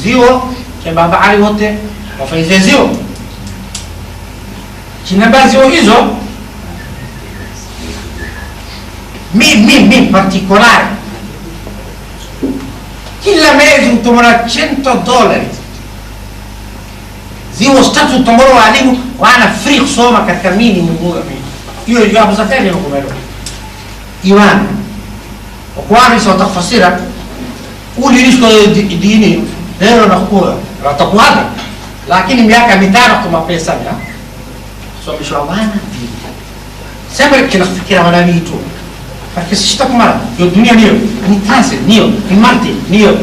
ziwa ke baba Ali wote wafanye ziwa kinaba ziwa hizo mi particolare kila mezi utomora $100 ziwa statu utomora walimu wana free kusoma katika mini mungu hiyo jawabu za tani nukumelo imani وقواني سوتفسيرك قولي ليش ديني غير نقول رتقواني لكن مياك ميتارك ما بيسامي سو مش وانا سامر كنا فكره ولا ميتو فكسشتك مره الدنيا نيو نتاسل نيو المالتي نيو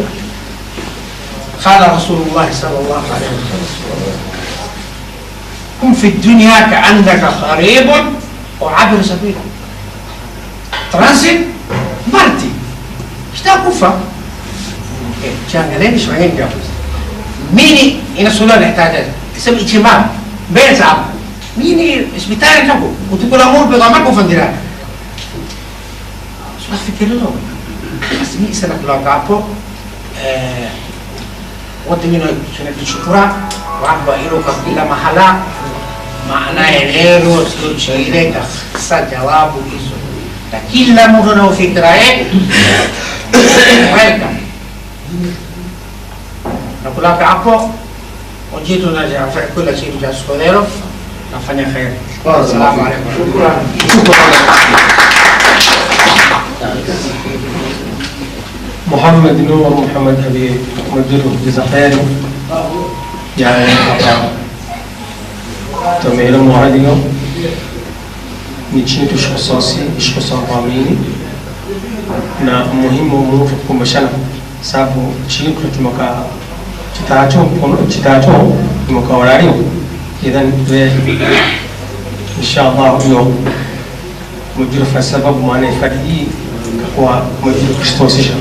قال رسول الله صلى الله عليه وسلم كن في الدنيا كأنك غريب وعابر سبيل ترانسيت Marti, šta kufa? Jangan شوية جاوز. ميني إن السؤال نحتاجه. اسم إجماع. بين صعب. ميني إسبيتاري تقول. وتقول أمور بضمك وفندران. شو أفكر له؟ بس مين سنة كلا كابو. وتمينه سنة الشكرة. وعبا إيرو كفيلا محلا. معناه إيرو شيء سجواب وإيزو. Kila mtu na fikra yake welcome nakulaka hapo ujitu na kula kitu cha skodero nafanya khair assalamu alaykum shukran محمد نور محمد حبيب مدير جزائر جاي hapa tumeelewa mwaliko ni chini tushosasi ishosawamini na muhimu mtu kukumbashana sababu chini tutumaka chitacho mkawarari idhan inshallah hiyo mujira fa sababu maana ifadi kwa mujira kusitosisha